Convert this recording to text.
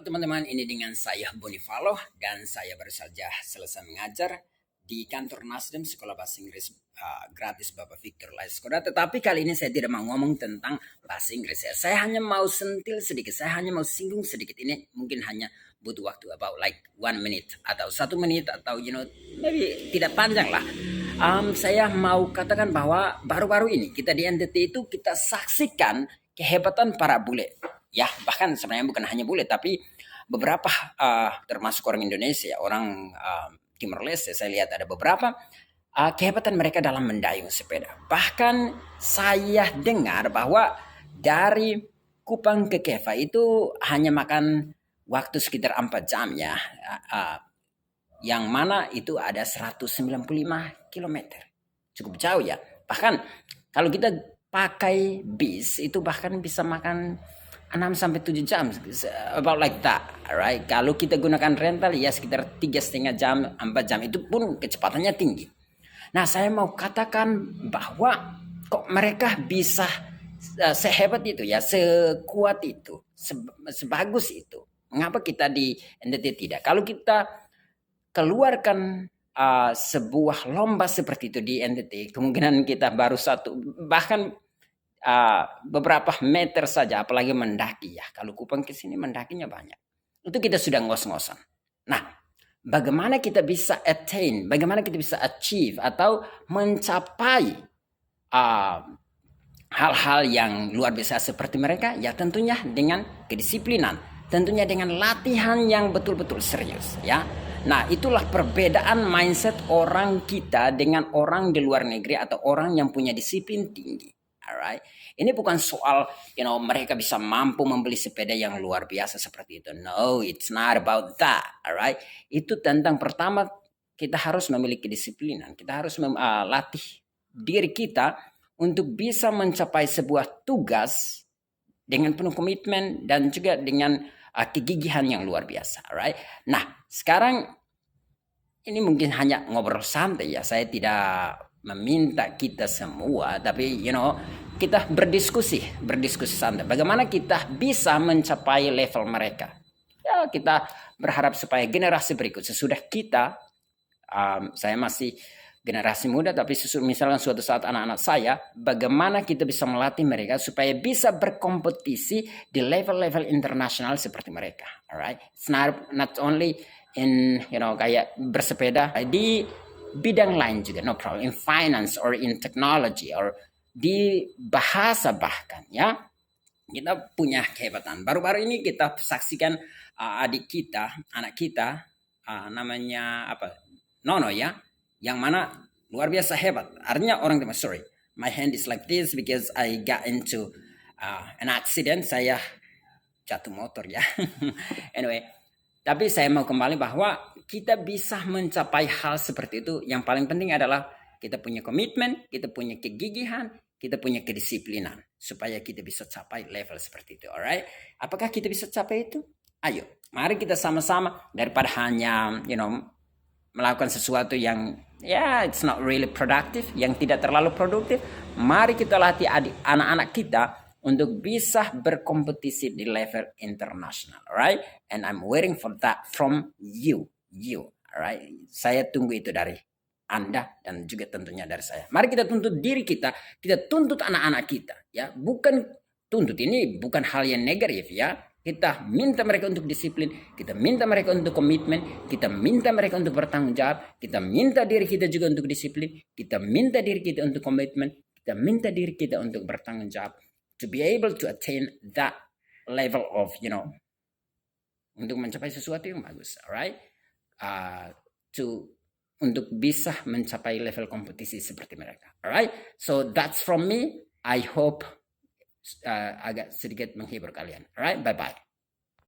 teman-teman, ini dengan saya Bonifalo dan saya baru saja selesai mengajar di kantor Nasdem Sekolah Bahasa Inggris gratis Bapak Victor Laiskoda. Tetapi kali ini saya tidak mau ngomong tentang bahasa Inggris ya. Saya hanya mau sentil sedikit, saya hanya mau singgung sedikit. Ini mungkin hanya butuh waktu about like 1 minute atau 1 menit atau maybe tidak panjang lah. Saya mau katakan bahwa baru-baru ini kita di NTT itu kita saksikan kehebatan para bule. Ya, bahkan sebenarnya bukan hanya bule, tapi beberapa termasuk orang Indonesia, orang Timor Leste, saya lihat ada beberapa kehebatan mereka dalam mendayung sepeda. Bahkan saya dengar bahwa dari Kupang ke Keva itu hanya makan waktu sekitar 4 jam ya. Yang mana itu ada 195 km. Cukup jauh ya. Bahkan kalau kita pakai bis itu bahkan bisa makan 6-7 jam, about like that, right? Kalau kita gunakan rental ya sekitar 3,5 jam, 4 jam, itu pun kecepatannya tinggi. Nah, saya mau katakan bahwa kok mereka bisa sehebat itu ya, sekuat itu, sebagus itu. Mengapa kita di NTT tidak? Kalau kita keluarkan sebuah lomba seperti itu di NTT, kemungkinan kita baru satu, bahkan beberapa meter saja, apalagi mendaki ya. Kalau Kupang ke sini mendakinya banyak. Itu kita sudah ngos-ngosan. Nah, bagaimana kita bisa attain, bagaimana kita bisa achieve atau mencapai hal-hal yang luar biasa seperti mereka? Ya tentunya dengan kedisiplinan, tentunya dengan latihan yang betul-betul serius ya. Nah, itulah perbedaan mindset orang kita dengan orang di luar negeri atau orang yang punya disiplin tinggi. Alright, ini bukan soal mereka bisa mampu membeli sepeda yang luar biasa seperti itu. No, it's not about that. Alright, itu tentang pertama kita harus memiliki kedisiplinan. Kita harus latih diri kita untuk bisa mencapai sebuah tugas dengan penuh komitmen dan juga dengan kegigihan yang luar biasa. Alright, nah sekarang ini mungkin hanya ngobrol santai ya. Saya tidak meminta kita semua, tapi kita berdiskusi santai. Bagaimana kita bisa mencapai level mereka? Ya, kita berharap supaya generasi berikut sesudah kita, saya masih generasi muda, tapi misalnya suatu saat anak-anak saya, bagaimana kita bisa melatih mereka supaya bisa berkompetisi di level-level internasional seperti mereka. Alright, it's not only in kayak bersepeda, di bidang lain juga, no problem, in finance or in technology or di bahasa bahkan ya, kita punya kehebatan. Baru-baru ini kita saksikan anak kita namanya Nono ya, yang mana luar biasa hebat. Artinya orang sorry, my hand is like this because I got into an accident, saya jatuh motor ya. Anyway, tapi saya mau kembali bahwa kita bisa mencapai hal seperti itu. Yang paling penting adalah kita punya komitmen, kita punya kegigihan, kita punya kedisiplinan supaya kita bisa capai level seperti itu. Alright? Apakah kita bisa capai itu? Ayo, mari kita sama-sama, daripada hanya melakukan sesuatu yang it's not really productive, yang tidak terlalu produktif. Mari kita latih anak-anak kita untuk bisa berkompetisi di level internasional, alright? And I'm waiting for that from you, alright? Saya tunggu itu dari Anda dan juga tentunya dari saya. Mari kita tuntut diri kita tuntut anak-anak kita, ya. Bukan tuntut ini bukan hal yang negatif ya. Kita minta mereka untuk disiplin, kita minta mereka untuk komitmen, kita minta mereka untuk bertanggung jawab, kita minta diri kita juga untuk disiplin, kita minta diri kita untuk komitmen, kita minta diri kita untuk bertanggung jawab. To be able to attain that level of, untuk mencapai sesuatu yang bagus, alright? Untuk bisa mencapai level kompetisi seperti mereka, alright? So that's from me. I hope agak sedikit menghibur kalian, alright? Bye bye.